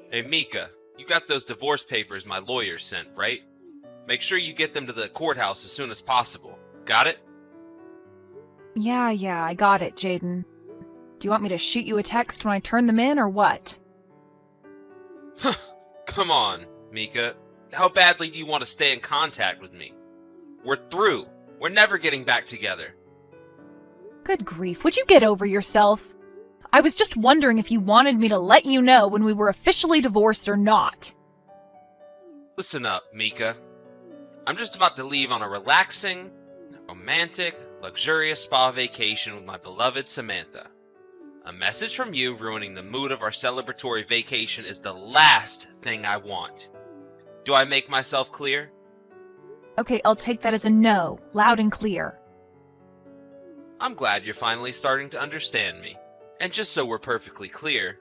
Hey Mika, you got those divorce papers my lawyer sent, right? Make sure you get them to the courthouse as soon as possible. Got it? Yeah, I got it, Jaden. Do you want me to shoot you a text when I turn them in, or what? Come on, Mika. How badly do you want to stay in contact with me? We're through. We're never getting back together. Good grief, would you get over yourself? I was just wondering if you wanted me to let you know when we were officially divorced or not. Listen up, Mika. I'm just about to leave on a relaxing, romantic, luxurious spa vacation with my beloved Samantha. A message from you ruining the mood of our celebratory vacation is the last thing I want. Do I make myself clear? Okay, I'll take that as a no, loud and clear. I'm glad you're finally starting to understand me. And just so we're perfectly clear,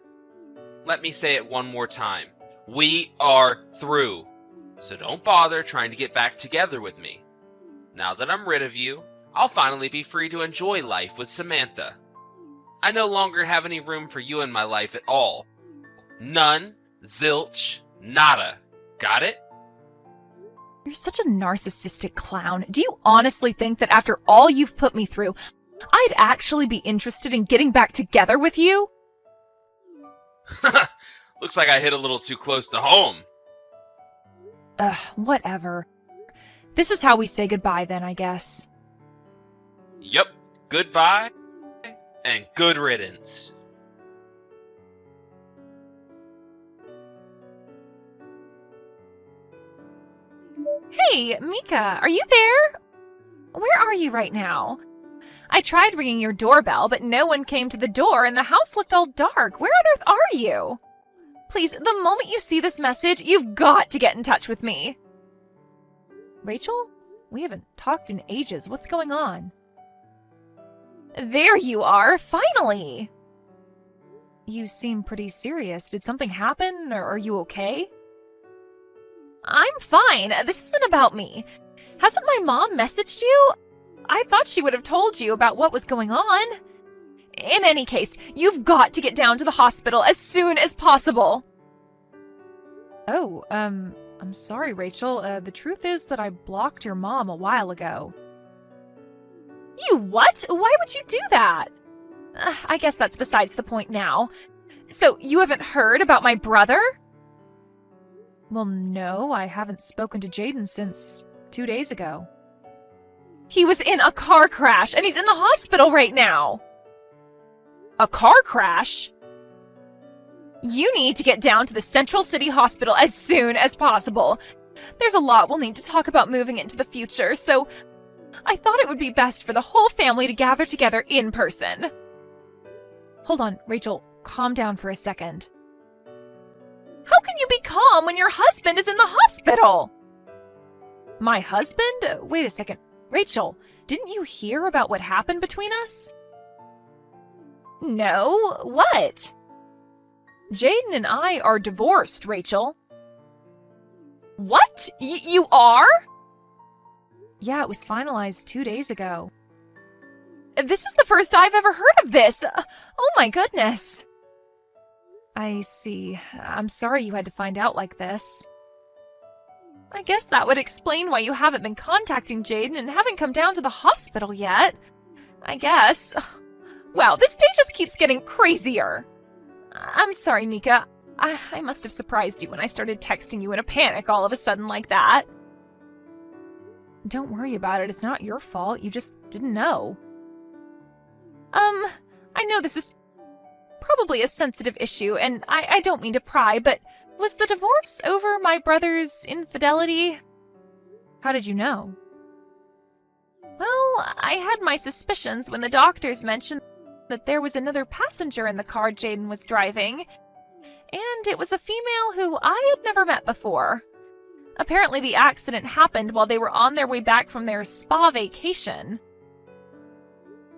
let me say it one more time. We are through. So don't bother trying to get back together with me. Now that I'm rid of you, I'll finally be free to enjoy life with Samantha. I no longer have any room for you in my life at all. None, zilch, nada. Got it? You're such a narcissistic clown. Do you honestly think that after all you've put me through, I'd actually be interested in getting back together with you? Looks like I hit a little too close to home. Whatever. This is how we say goodbye then, I guess. Yup, goodbye and good riddance. Hey, Mika, are you there? Where are you right now? I tried ringing your doorbell, but no one came to the door and the house looked all dark. Where on earth are you? Please, the moment you see this message, you've got to get in touch with me. Rachel? We haven't talked in ages. What's going on? There you are, finally! You seem pretty serious. Did something happen, or are you okay? I'm fine. This isn't about me. Hasn't my mom messaged you? I thought she would have told you about what was going on. In any case, you've got to get down to the hospital as soon as possible. Oh, I'm sorry, Rachel. The truth is that I blocked your mom a while ago. You what? Why would you do that? I guess that's besides the point now. So, you haven't heard about my brother? Well, no, I haven't spoken to Jaden since 2 days ago. He was in a car crash, and he's in the hospital right now. A car crash? You need to get down to the Central City Hospital as soon as possible. There's a lot we'll need to talk about moving into the future, so I thought it would be best for the whole family to gather together in person. Hold on, Rachel, calm down for a second. How can you be calm when your husband is in the hospital? My husband? Wait a second. Rachel, didn't you hear about what happened between us? No, what? Jaden and I are divorced, Rachel. What? You are? Yeah, it was finalized 2 days ago. This is the first I've ever heard of this. Oh my goodness. I see. I'm sorry you had to find out like this. I guess that would explain why you haven't been contacting Jaden and haven't come down to the hospital yet. I guess. Wow, this day just keeps getting crazier. I'm sorry, Mika. I must have surprised you when I started texting you in a panic all of a sudden like that. Don't worry about it. It's not your fault. You just didn't know. I know this is probably a sensitive issue, and I don't mean to pry, but was the divorce over my brother's infidelity? How did you know? Well, I had my suspicions when the doctors mentioned that there was another passenger in the car Jaden was driving, and it was a female who I had never met before. Apparently the accident happened while they were on their way back from their spa vacation.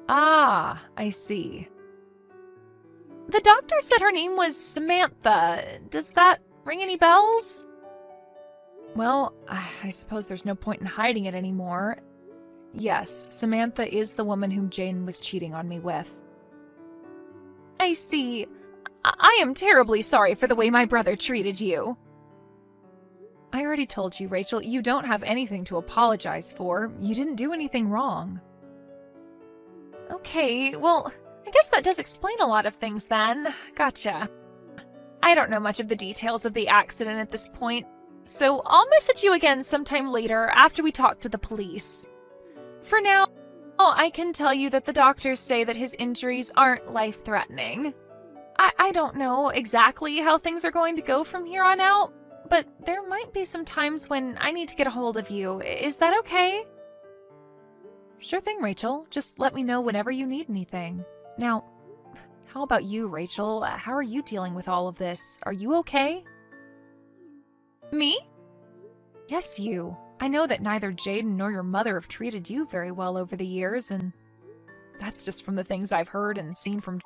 Ah, I see. The doctor said her name was Samantha. Does that ring any bells? Well, I suppose there's no point in hiding it anymore. Yes, Samantha is the woman whom Jane was cheating on me with. I see. I am terribly sorry for the way my brother treated you. I already told you, Rachel, you don't have anything to apologize for. You didn't do anything wrong. Okay, well, I guess that does explain a lot of things then. Gotcha. I don't know much of the details of the accident at this point, so I'll message you again sometime later after we talk to the police. For now, I can tell you that the doctors say that his injuries aren't life-threatening. I don't know exactly how things are going to go from here on out, but there might be some times when I need to get a hold of you. Is that okay? Sure thing, Rachel. Just let me know whenever you need anything. Now, how about you, Rachel? How are you dealing with all of this? Are you okay? Me? Yes, you. I know that neither Jaden nor your mother have treated you very well over the years, and that's just from the things I've heard and seen from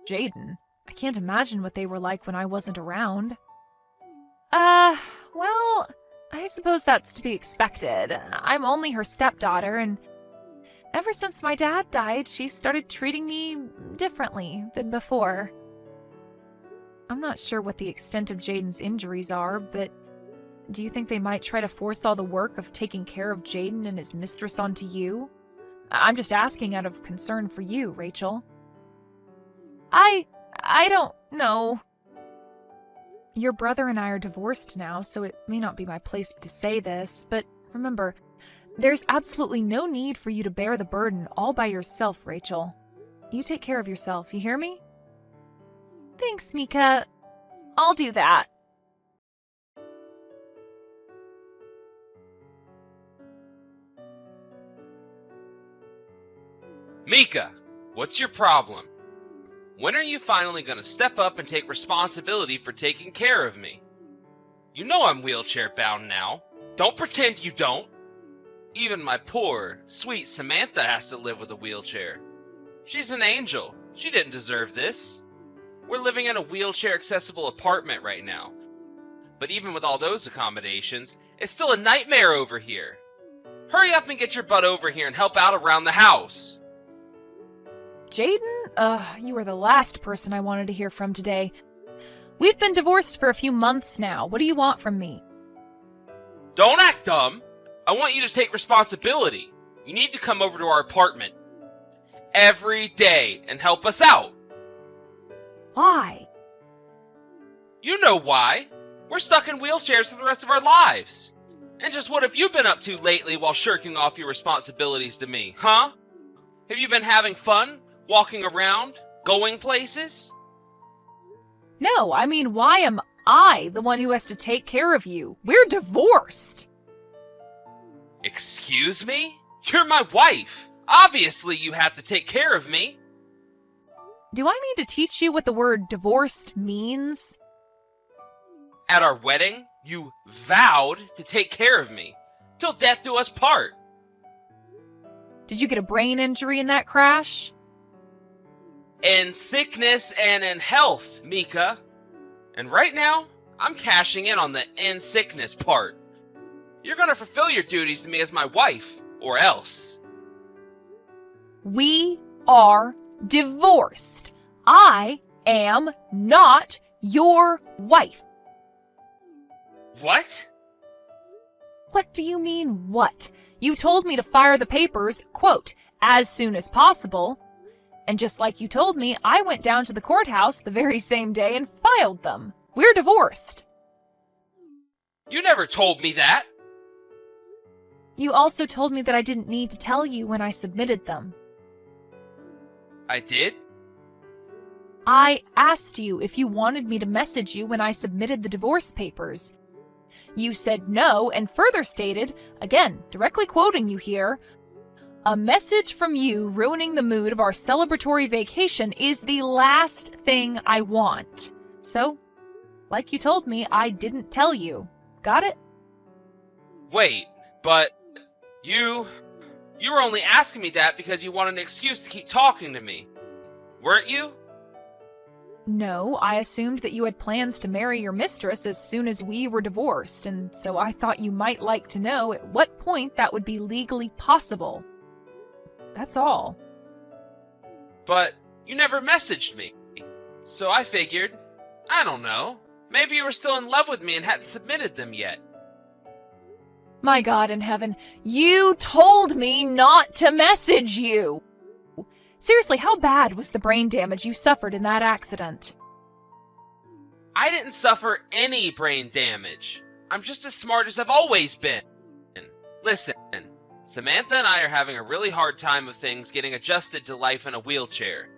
Jaden. I can't imagine what they were like when I wasn't around. Well, I suppose that's to be expected. I'm only her stepdaughter, and ever since my dad died, she started treating me differently than before. I'm not sure what the extent of Jaden's injuries are, but do you think they might try to force all the work of taking care of Jaden and his mistress onto you? I'm just asking out of concern for you, Rachel. I don't know. Your brother and I are divorced now, so it may not be my place to say this, but remember, there's absolutely no need for you to bear the burden all by yourself, Rachel. You take care of yourself, you hear me? Thanks, Mika. I'll do that. Mika, what's your problem? When are you finally going to step up and take responsibility for taking care of me? You know I'm wheelchair bound now. Don't pretend you don't. Even my poor, sweet Samantha has to live with a wheelchair. She's an angel. She didn't deserve this. We're living in a wheelchair-accessible apartment right now. But even with all those accommodations, it's still a nightmare over here. Hurry up and get your butt over here and help out around the house. Jaden, you are the last person I wanted to hear from today. We've been divorced for a few months now. What do you want from me? Don't act dumb. I want you to take responsibility. You need to come over to our apartment every day and help us out. Why? You know why. We're stuck in wheelchairs for the rest of our lives. And just what have you been up to lately while shirking off your responsibilities to me, huh? Have you been having fun? Walking around? Going places? No, I mean, why am I the one who has to take care of you? We're divorced. Excuse me? You're my wife. Obviously you have to take care of me. Do I need to teach you what the word divorced means? At our wedding, you vowed to take care of me. Till death do us part. Did you get a brain injury in that crash? In sickness and in health, Mika. And right now, I'm cashing in on the in sickness part. You're gonna fulfill your duties to me as my wife, or else. We are divorced. I am not your wife. What? What do you mean, what? You told me to fire the papers, quote, as soon as possible. And just like you told me, I went down to the courthouse the very same day and filed them. We're divorced. You never told me that. You also told me that I didn't need to tell you when I submitted them. I did? I asked you if you wanted me to message you when I submitted the divorce papers. You said no and further stated, again, directly quoting you here, "A message from you ruining the mood of our celebratory vacation is the last thing I want." So, like you told me, I didn't tell you. Got it? Wait, but you were only asking me that because you wanted an excuse to keep talking to me, weren't you? No, I assumed that you had plans to marry your mistress as soon as we were divorced, and so I thought you might like to know at what point that would be legally possible. That's all. But you never messaged me. So I figured, I don't know, maybe you were still in love with me and hadn't submitted them yet. My God in heaven, you told me not to message you! Seriously, how bad was the brain damage you suffered in that accident? I didn't suffer any brain damage. I'm just as smart as I've always been. Listen, Samantha and I are having a really hard time of things getting adjusted to life in a wheelchair.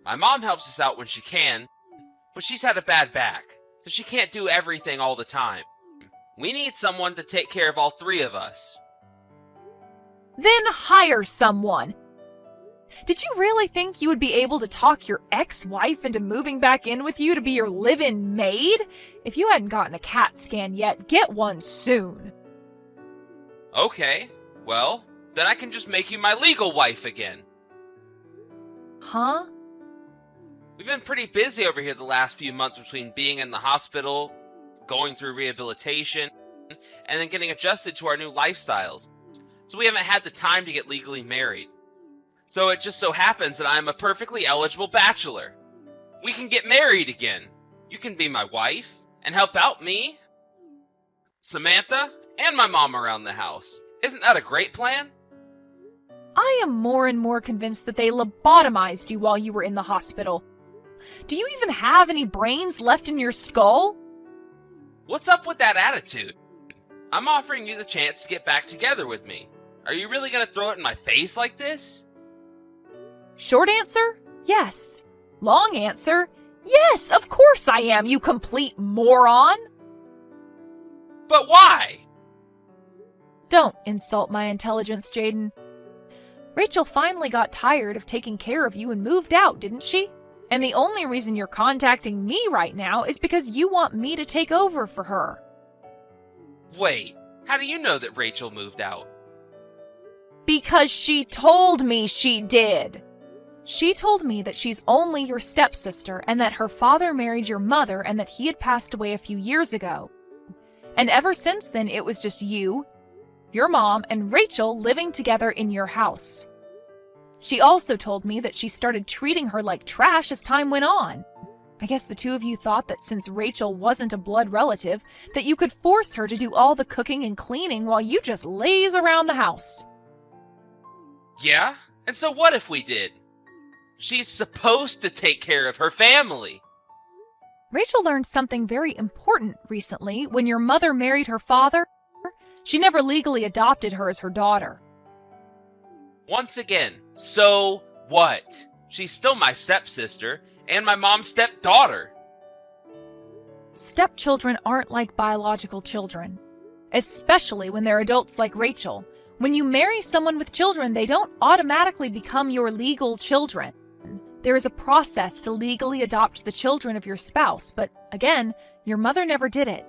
My mom helps us out when she can, but she's had a bad back, so she can't do everything all the time. We need someone to take care of all three of us. Then hire someone. Did you really think you would be able to talk your ex-wife into moving back in with you to be your live-in maid? If you hadn't gotten a CAT scan yet, get one soon. Okay, well, then I can just make you my legal wife again. Huh? We've been pretty busy over here the last few months between being in the hospital, going through rehabilitation, and then getting adjusted to our new lifestyles. So we haven't had the time to get legally married. So it just so happens that I am a perfectly eligible bachelor. We can get married again. You can be my wife and help out me, Samantha, and my mom around the house. Isn't that a great plan? I am more and more convinced that they lobotomized you while you were in the hospital. Do you even have any brains left in your skull? What's up with that attitude? I'm offering you the chance to get back together with me. Are you really gonna throw it in my face like this? Short answer, yes. Long answer, yes, of course I am, you complete moron. But why? Don't insult my intelligence, Jaden. Rachel finally got tired of taking care of you and moved out, didn't she? And the only reason you're contacting me right now is because you want me to take over for her. Wait, how do you know that Rachel moved out? Because she told me she did. She told me that she's only your stepsister and that her father married your mother and that he had passed away a few years ago. And ever since then, it was just you, your mom, and Rachel living together in your house. She also told me that she started treating her like trash as time went on. I guess the two of you thought that since Rachel wasn't a blood relative, that you could force her to do all the cooking and cleaning while you just laze around the house. Yeah? And so what if we did? She's supposed to take care of her family. Rachel learned something very important recently. When your mother married her father, she never legally adopted her as her daughter. Once again, so what? She's still my stepsister and my mom's stepdaughter. Stepchildren aren't like biological children, especially when they're adults like Rachel. When you marry someone with children, they don't automatically become your legal children. There is a process to legally adopt the children of your spouse, but again, your mother never did it.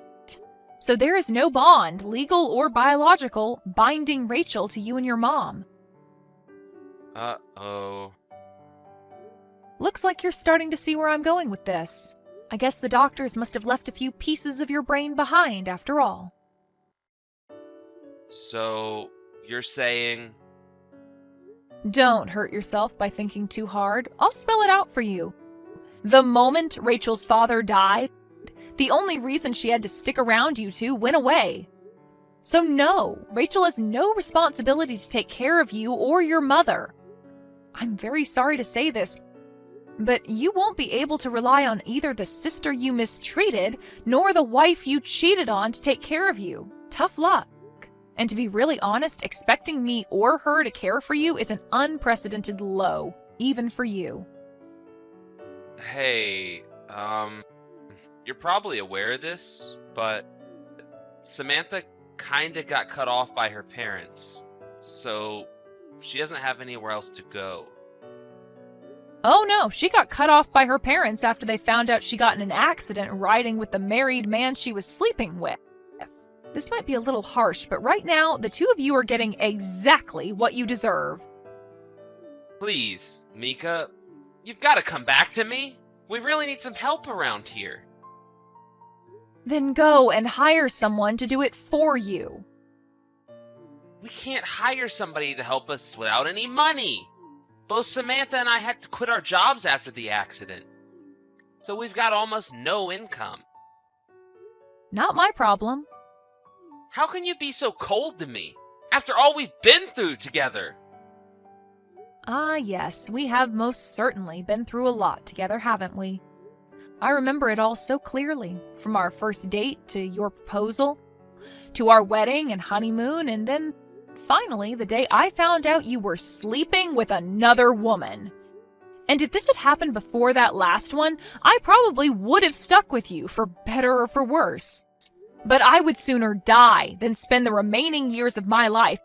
So there is no bond, legal or biological, binding Rachel to you and your mom. Uh-oh. Looks like you're starting to see where I'm going with this. I guess the doctors must have left a few pieces of your brain behind after all. So, you're saying... Don't hurt yourself by thinking too hard. I'll spell it out for you. The moment Rachel's father died, the only reason she had to stick around you two went away. So no, Rachel has no responsibility to take care of you or your mother. I'm very sorry to say this, but you won't be able to rely on either the sister you mistreated nor the wife you cheated on to take care of you. Tough luck. And to be really honest, expecting me or her to care for you is an unprecedented low, even for you. Hey, you're probably aware of this, but Samantha kinda got cut off by her parents, so she doesn't have anywhere else to go. Oh no, she got cut off by her parents after they found out she got in an accident riding with the married man she was sleeping with. This might be a little harsh, but right now, the two of you are getting exactly what you deserve. Please, Mika, you've got to come back to me. We really need some help around here. Then go and hire someone to do it for you. We can't hire somebody to help us without any money. Both Samantha and I had to quit our jobs after the accident. so we've got almost no income. Not my problem. How can you be so cold to me, after all we've been through together? Ah, yes, we have most certainly been through a lot together, haven't we? I remember it all so clearly, from our first date to your proposal, to our wedding and honeymoon, and then finally the day I found out you were sleeping with another woman. And if this had happened before that last one, I probably would have stuck with you, for better or for worse. But I would sooner die than spend the remaining years of my life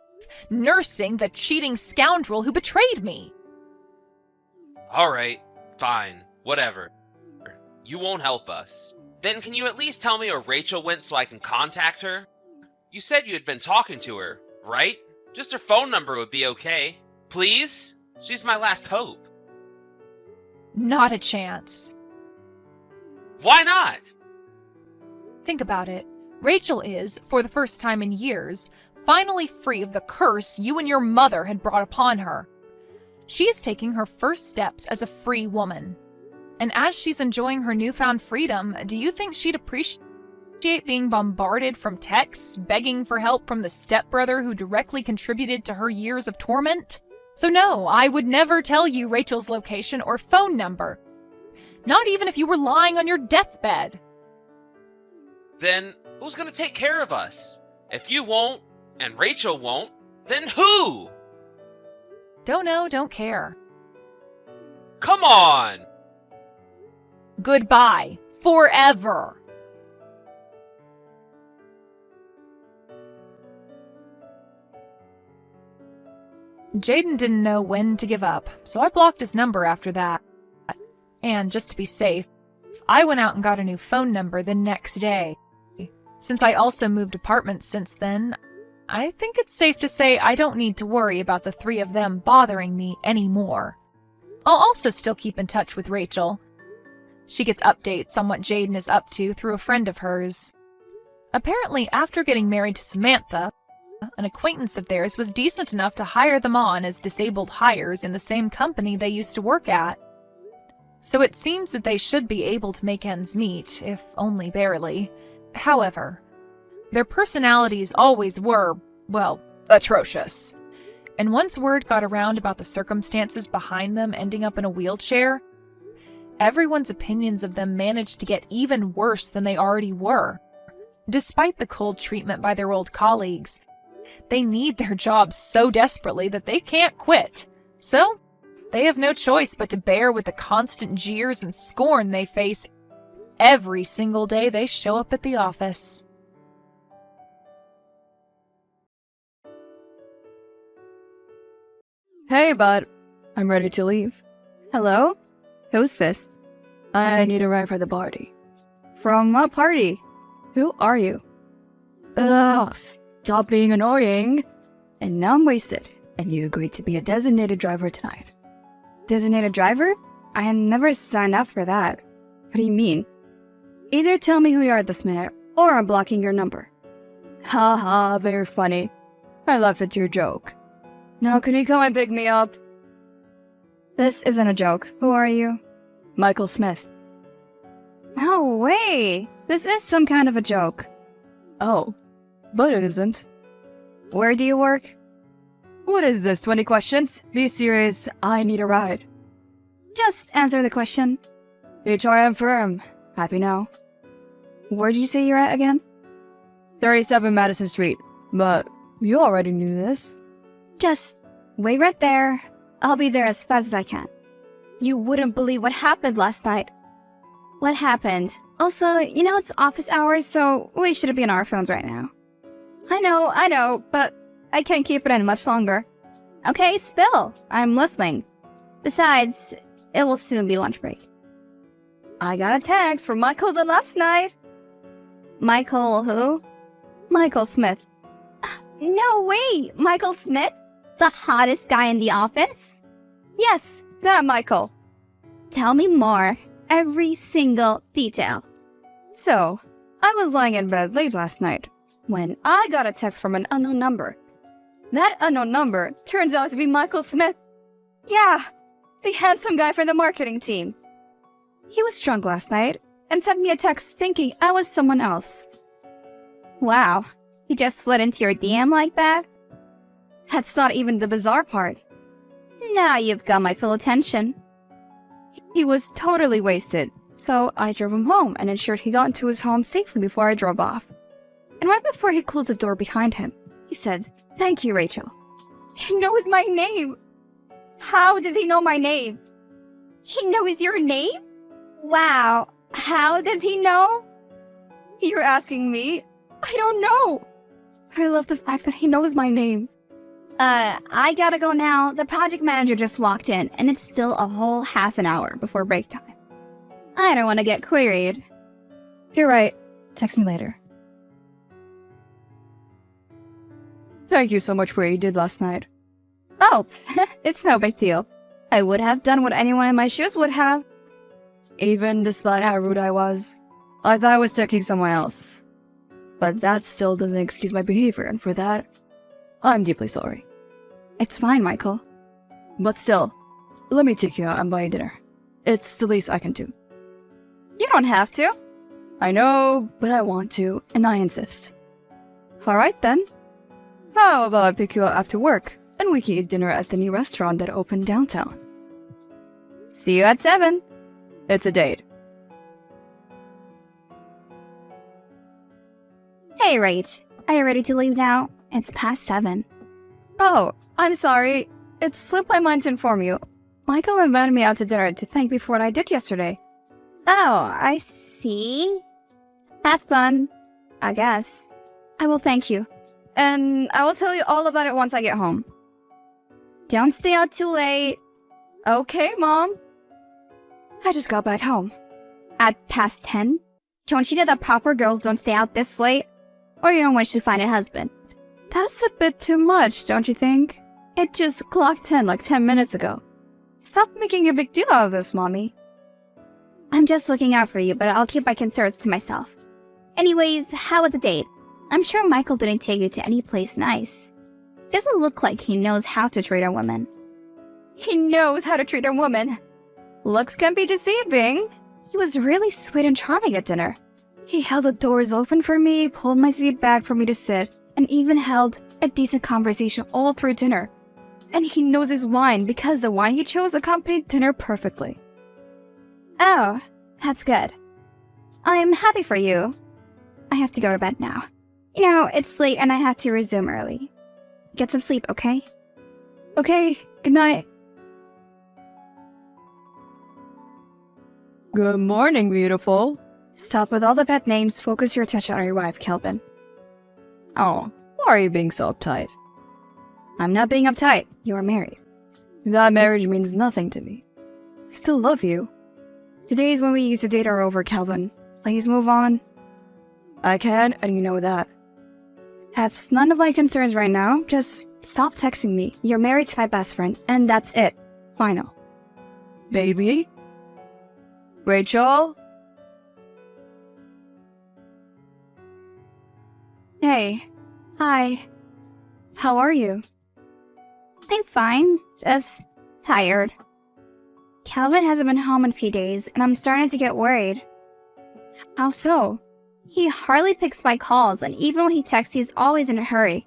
nursing the cheating scoundrel who betrayed me. All right, fine, whatever. You won't help us. Then can you at least tell me where Rachel went so I can contact her? You said you had been talking to her, right? Just her phone number would be okay. Please? She's my last hope. Not a chance. Why not? Think about it. Rachel is, for the first time in years, finally free of the curse you and your mother had brought upon her. She is taking her first steps as a free woman. And as she's enjoying her newfound freedom, do you think she'd appreciate being bombarded from texts, begging for help from the stepbrother who directly contributed to her years of torment? So no, I would never tell you Rachel's location or phone number. Not even if you were lying on your deathbed. Then who's gonna take care of us? If you won't, and Rachel won't, then who? Don't know, don't care. Come on! Goodbye. Forever. Jaden didn't know when to give up, so I blocked his number after that. And just to be safe, I went out and got a new phone number the next day. Since I also moved apartments since then, I think it's safe to say I don't need to worry about the three of them bothering me anymore. I'll also still keep in touch with Rachel. She gets updates on what Jaden is up to through a friend of hers. Apparently, after getting married to Samantha, an acquaintance of theirs was decent enough to hire them on as disabled hires in the same company they used to work at. So it seems that they should be able to make ends meet, if only barely. However, their personalities always were, well, atrocious. And once word got around about the circumstances behind them ending up in a wheelchair, everyone's opinions of them managed to get even worse than they already were. Despite the cold treatment by their old colleagues, they need their jobs so desperately that they can't quit. So, they have no choice but to bear with the constant jeers and scorn they face every single day they show up at the office. Hey, bud. I'm ready to leave. Hello? Who's this? I need a ride for the party. From what party? Who are you? Ugh, stop being annoying. And now I'm wasted, and you agreed to be a designated driver tonight. Designated driver? I had never signed up for that. What do you mean? Either tell me who you are this minute, or I'm blocking your number. Haha, very funny. I laughed at your joke. Now can you come and pick me up? This isn't a joke. Who are you? Michael Smith. No way! This is some kind of a joke. Oh, but it isn't. Where do you work? What is this, 20 questions? Be serious, I need a ride. Just answer the question. HRM firm. Happy now. Where did you say you're at again? 37 Madison Street. But you already knew this. Just wait right there. I'll be there as fast as I can. You wouldn't believe what happened last night. What happened? Also, you know it's office hours, so we shouldn't be on our phones right now. I know, but I can't keep it in much longer. Okay, spill. I'm listening. Besides, it will soon be lunch break. I got a text from Michael the last night. Michael who? Michael Smith. No way! Michael Smith? The hottest guy in the office? Yes, that Michael. Tell me more. Every single detail. So, I was lying in bed late last night when I got a text from an unknown number. That unknown number turns out to be Michael Smith. Yeah, the handsome guy from the marketing team. He was drunk last night and sent me a text thinking I was someone else. Wow, he just slid into your DM like that? That's not even the bizarre part. Now you've got my full attention. He was totally wasted, so I drove him home and ensured he got into his home safely before I drove off. And right before he closed the door behind him, he said, "Thank you, Rachel." He knows my name! How does he know my name? He knows your name? Wow, how does he know? You're asking me? I don't know. But I love the fact that he knows my name. I gotta go now. The project manager just walked in, and it's still a whole half an hour before break time. I don't want to get queried. You're right. Text me later. Thank you so much for what you did last night. Oh, it's no big deal. I would have done what anyone in my shoes would have. Even despite how rude I was, I thought I was texting someone else. But that still doesn't excuse my behavior, and for that, I'm deeply sorry. It's fine, Michael. But still, let me take you out and buy you dinner. It's the least I can do. You don't have to. I know, but I want to, and I insist. Alright then. How about I pick you up after work, and we can eat dinner at the new restaurant that opened downtown? See you at 7. It's a date. Hey, Rach. Are you ready to leave now? It's past 7. Oh, I'm sorry. It slipped my mind to inform you. Michael invited me out to dinner to thank me for what I did yesterday. Oh, I see. Have fun, I guess. I will thank you. And I will tell you all about it once I get home. Don't stay out too late. Okay, Mom. I just got back home. At past 10? Don't you know that proper girls don't stay out this late? Or you don't wish to find a husband? That's a bit too much, don't you think? It just clocked 10 like 10 minutes ago. Stop making a big deal out of this, Mommy. I'm just looking out for you, but I'll keep my concerns to myself. Anyways, how was the date? I'm sure Michael didn't take you to any place nice. Doesn't look like he knows how to treat a woman. He knows how to treat a woman. Looks can be deceiving. He was really sweet and charming at dinner. He held the doors open for me, pulled my seat back for me to sit, and even held a decent conversation all through dinner. And he knows his wine because the wine he chose accompanied dinner perfectly. Oh, that's good. I'm happy for you. I have to go to bed now. You know, it's late and I have to resume early. Get some sleep, okay? Okay, good night. Good morning, beautiful. Stop with all the pet names. Focus your attention on your wife, Kelvin. Oh, why are you being so uptight? I'm not being uptight. You are married. That marriage means nothing to me. I still love you. The days when we used to date are over, Kelvin. Please move on. I can, and you know that. That's none of my concerns right now. Just stop texting me. You're married to my best friend, and that's it. Final. Baby? Rachel? Hey. Hi. How are you? I'm fine. Just tired. Calvin hasn't been home in a few days, and I'm starting to get worried. How so? He hardly picks my calls, and even when he texts, he's always in a hurry.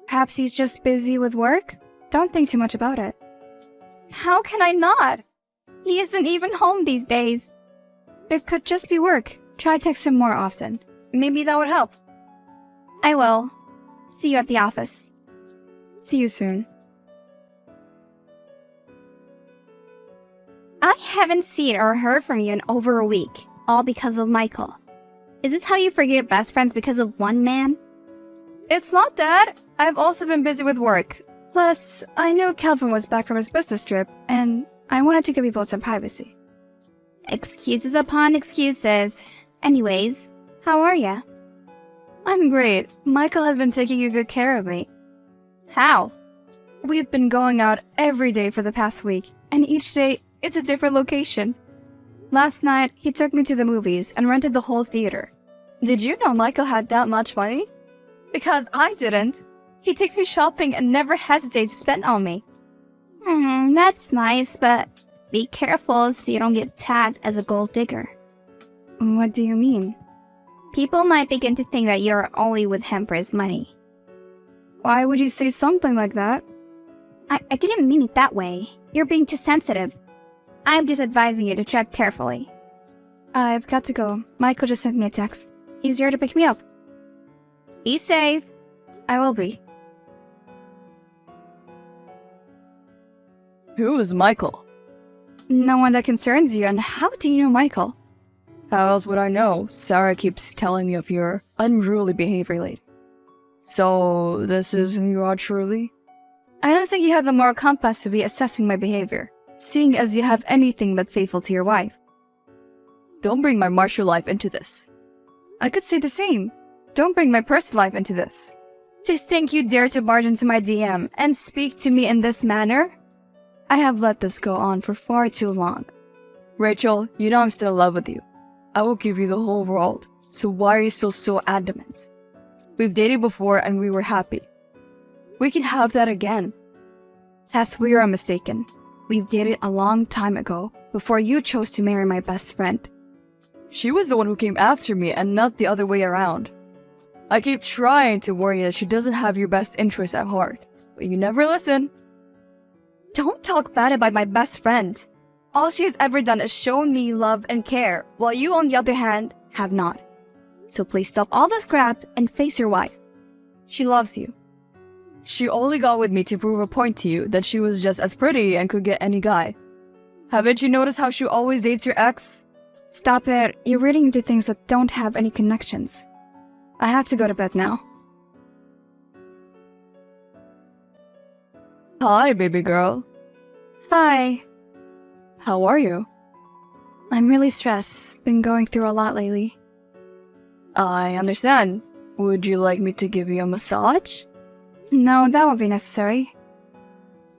Perhaps he's just busy with work? Don't think too much about it. How can I not? He isn't even home these days. It could just be work. Try text him more often. Maybe that would help. I will. See you at the office. See you soon. I haven't seen or heard from you in over a week, all because of Michael. Is this how you forget best friends because of one man? It's not that. I've also been busy with work. Plus, I knew Calvin was back from his business trip, and I wanted to give you both some privacy. Excuses upon excuses. Anyways, how are ya? I'm great. Michael has been taking good care of me. How? We've been going out every day for the past week, and each day it's a different location. Last night, he took me to the movies and rented the whole theater. Did you know Michael had that much money? Because I didn't. He takes me shopping and never hesitates to spend on me. That's nice, but Be careful so you don't get tagged as a gold digger. What do you mean? People might begin to think that you're only with him for his money. Why would you say something like that? I didn't mean it that way. You're being too sensitive. I'm just advising you to tread carefully. I've got to go. Michael just sent me a text. He's here to pick me up. Be safe. I will be. Who is Michael? No one that concerns you, and how do you know Michael? How else would I know? Sarah keeps telling me of your unruly behavior lately. So, this is who you are truly? I don't think you have the moral compass to be assessing my behavior, seeing as you have anything but faithful to your wife. Don't bring my martial life into this. I could say the same. Don't bring my personal life into this. To think you dare to barge into my DM and speak to me in this manner? I have let this go on for far too long. Rachel, you know I'm still in love with you. I will give you the whole world, so why are you still so adamant? We've dated before and we were happy. We can have that again. That's where you're mistaken. We've dated a long time ago, before you chose to marry my best friend. She was the one who came after me and not the other way around. I keep trying to warn you that she doesn't have your best interests at heart, but you never listen. Don't talk bad about my best friend. All she has ever done is show me love and care, while you, on the other hand, have not. So please stop all this crap and face your wife. She loves you. She only got with me to prove a point to you that she was just as pretty and could get any guy. Haven't you noticed how she always dates your ex? Stop it. You're reading into things that don't have any connections. I have to go to bed now. Hi, baby girl. Hi. How are you? I'm really stressed. Been going through a lot lately. I understand. Would you like me to give you a massage? No, that won't be necessary.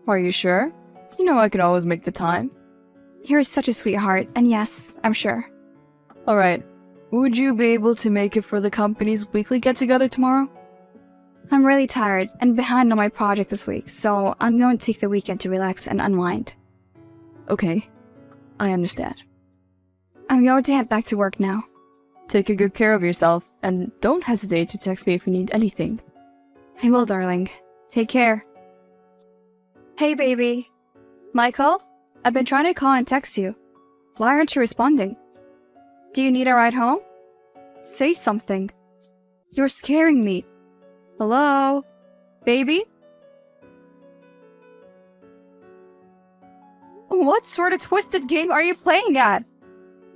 Are you sure? You know I could always make the time. You're such a sweetheart, and yes, I'm sure. Alright. Would you be able to make it for the company's weekly get-together tomorrow? I'm really tired and behind on my project this week, so I'm going to take the weekend to relax and unwind. Okay. I understand. I'm going to head back to work now. Take good care of yourself, and don't hesitate to text me if you need anything. I will, darling. Take care. Hey, baby. Michael? I've been trying to call and text you. Why aren't you responding? Do you need a ride home? Say something. You're scaring me. Hello? Baby? What sort of twisted game are you playing at?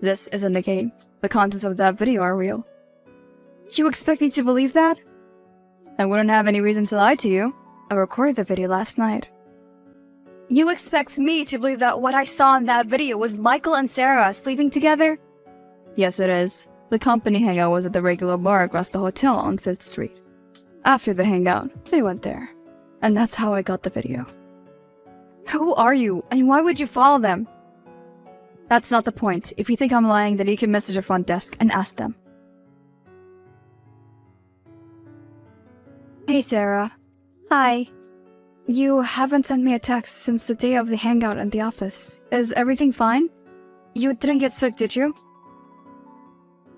This isn't a game. The contents of that video are real. You expect me to believe that? I wouldn't have any reason to lie to you. I recorded the video last night. You expect me to believe that what I saw in that video was Michael and Sarah sleeping together? Yes, it is. The company hangout was at the regular bar across the hotel on 5th Street. After the hangout, they went there. And that's how I got the video. Who are you, and why would you follow them? That's not the point. If you think I'm lying, then you can message the front desk and ask them. Hey, Sarah. Hi. You haven't sent me a text since the day of the hangout in the office. Is everything fine? You didn't get sick, did you?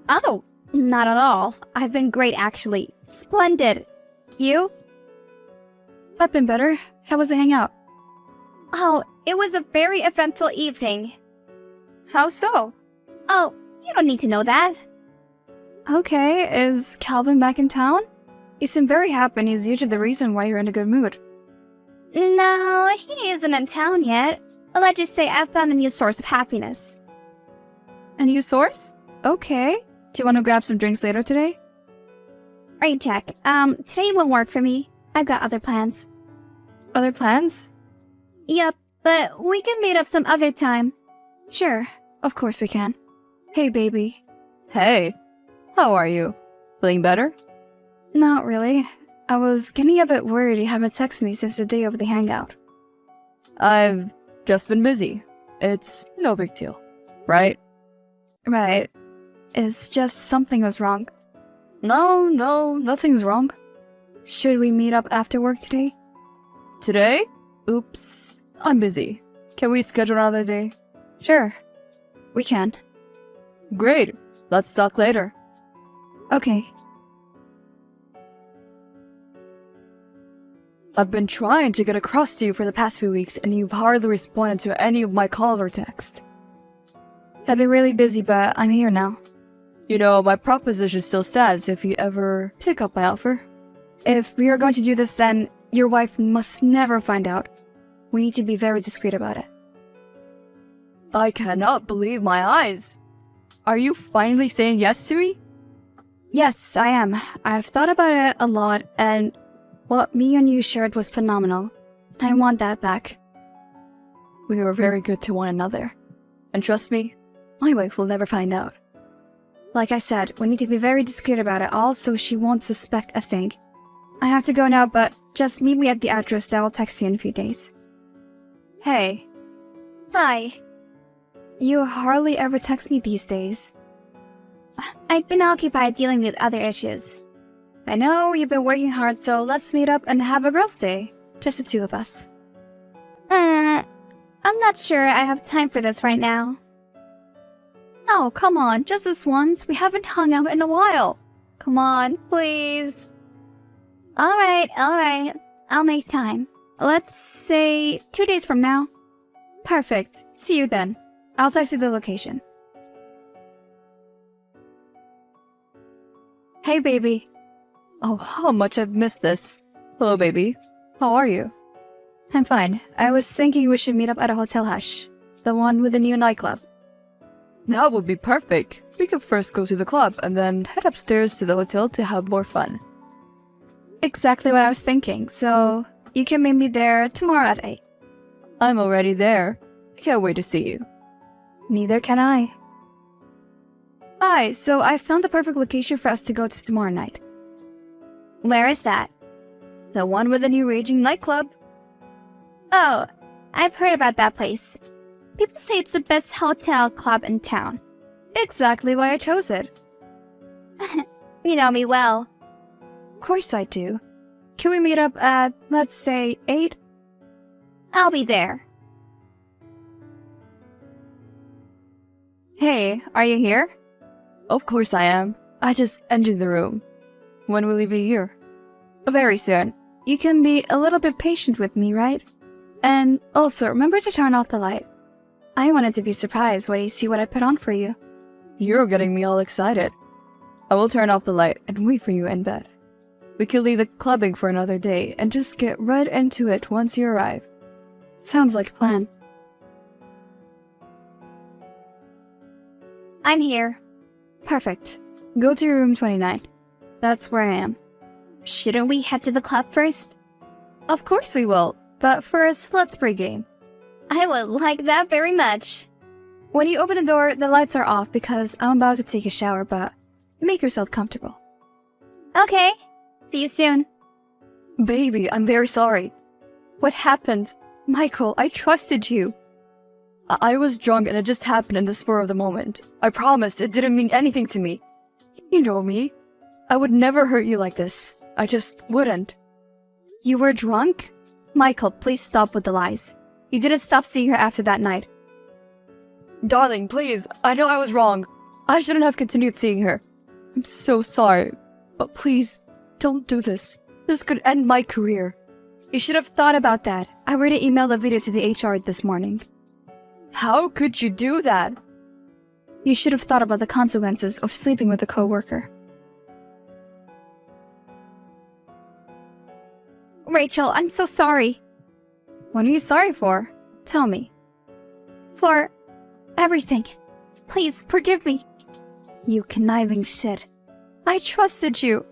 Oh, not at all. I've been great, actually. Splendid. You? I've been better. How was the hangout? Oh, it was a very eventful evening. How so? Oh, you don't need to know that. Okay, is Calvin back in town? You seem very happy and he's usually the reason why you're in a good mood. No, he isn't in town yet. Let's just say I found a new source of happiness. A new source? Okay. Do you want to grab some drinks later today? Right, Jack. Today won't work for me. I've got other plans. Other plans? Yep, but we can meet up some other time. Sure, of course we can. Hey, baby. Hey, how are you? Feeling better? Not really. I was getting a bit worried you haven't texted me since the day of the hangout. I've just been busy. It's no big deal, right? Right. It's just something was wrong. No, nothing's wrong. Should we meet up after work today? Today? Oops, I'm busy. Can we schedule another day? Sure. We can. Great. Let's talk later. Okay. I've been trying to get across to you for the past few weeks, and you've hardly responded to any of my calls or texts. I've been really busy, but I'm here now. You know, my proposition still stands if you ever take up my offer. If we are going to do this, then your wife must never find out. We need to be very discreet about it. I cannot believe my eyes. Are you finally saying yes to me? Yes, I am. I've thought about it a lot, and what me and you shared was phenomenal. I want that back. We were very good to one another. And trust me, my wife will never find out. Like I said, we need to be very discreet about it all so she won't suspect a thing. I have to go now, but just meet me at the address that I'll text you in a few days. Hey, Hi. you hardly ever text me these days. I've been occupied dealing with other issues. I know you've been working hard, so let's meet up and have a girls' day. Just the two of us. I'm not sure I have time for this right now. Oh, come on, just this once. We haven't hung out in a while. Come on, please. Alright. I'll make time. Let's say 2 days from now. Perfect. See you then. I'll text you the location. Hey, baby. Oh, how much I've missed this. Hello, baby. How are you? I'm fine. I was thinking we should meet up at a hotel hash. The one with the new nightclub. That would be perfect. We could first go to the club and then head upstairs to the hotel to have more fun. Exactly what I was thinking, so you can meet me there tomorrow at 8. I'm already there. I can't wait to see you. Neither can I. Hi, so I found the perfect location for us to go to tomorrow night. Where is that? The one with the new raging nightclub. Oh, I've heard about that place. People say it's the best hotel club in town. Exactly why I chose it. You know me well. Of course I do. Can we meet up at, let's say, 8? I'll be there. Hey, are you here? Of course I am. I just entered the room. When will you be here? Very soon. You can be a little bit patient with me, right? And also, remember to turn off the light. I wanted to be surprised when you see what I put on for you. You're getting me all excited. I will turn off the light and wait for you in bed. We could leave the clubbing for another day and just get right into it once you arrive. Sounds like a plan. I'm here. Perfect. Go to room 29. That's where I am. Shouldn't we head to the club first? Of course we will, but first, let's pregame. I would like that very much. When you open the door, the lights are off because I'm about to take a shower, but make yourself comfortable. Okay. See you soon. Baby, I'm very sorry. What happened? Michael, I trusted you. I was drunk and it just happened in the spur of the moment. I promised it didn't mean anything to me. You know me. I would never hurt you like this. I just wouldn't. You were drunk? Michael, please stop with the lies. You didn't stop seeing her after that night. Darling, please. I know I was wrong. I shouldn't have continued seeing her. I'm so sorry. But please, don't do this. This could end my career. You should have thought about that. I already emailed a video to the HR this morning. How could you do that? You should have thought about the consequences of sleeping with a coworker. Rachel, I'm so sorry. What are you sorry for? Tell me. For everything. Please, forgive me. You conniving shit. I trusted you.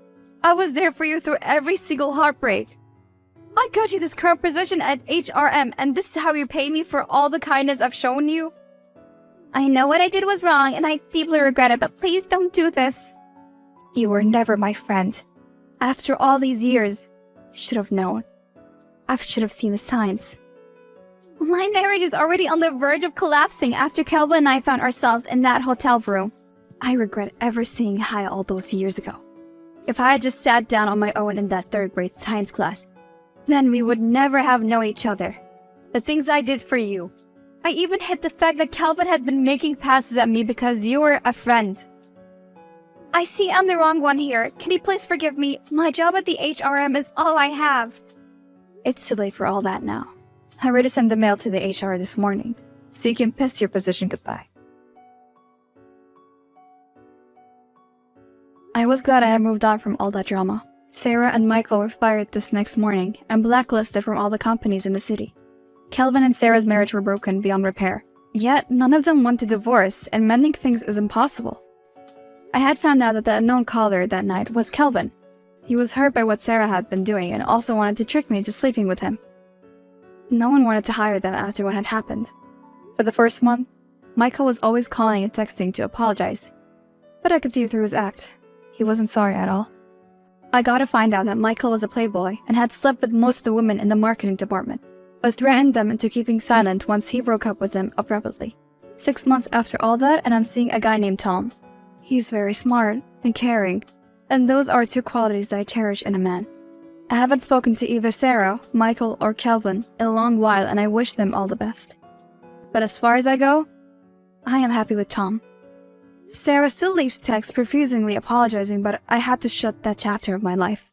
I was there for you through every single heartbreak. I got you this current position at HRM, and this is how you pay me for all the kindness I've shown you? I know what I did was wrong, and I deeply regret it, but please don't do this. You were never my friend. After all these years, I should have known. I should have seen the signs. My marriage is already on the verge of collapsing after Kelvin and I found ourselves in that hotel room. I regret ever seeing Haya all those years ago. If I had just sat down on my own in that 3rd grade science class, then we would never have known each other. The things I did for you, I even hid the fact that Calvin had been making passes at me because you were a friend. I see I'm the wrong one here. Can you please forgive me? My job at the HRM is all I have. It's too late for all that now. I already sent the mail to the HR this morning, so you can piss your position goodbye. I was glad I had moved on from all that drama. Sarah and Michael were fired this next morning and blacklisted from all the companies in the city. Kelvin and Sarah's marriage were broken beyond repair. Yet, none of them want a divorce, and mending things is impossible. I had found out that the unknown caller that night was Kelvin. He was hurt by what Sarah had been doing and also wanted to trick me into sleeping with him. No one wanted to hire them after what had happened. For the first month, Michael was always calling and texting to apologize. But I could see through his act. He wasn't sorry at all. I got to find out that Michael was a playboy and had slept with most of the women in the marketing department, but threatened them into keeping silent once he broke up with them abruptly. 6 months after all that, and I'm seeing a guy named Tom. He's very smart and caring, and those are two qualities that I cherish in a man. I haven't spoken to either Sarah, Michael, or Kelvin in a long while, and I wish them all the best. But as far as I go, I am happy with Tom. Sarah still leaves texts profusely apologizing, but I had to shut that chapter of my life.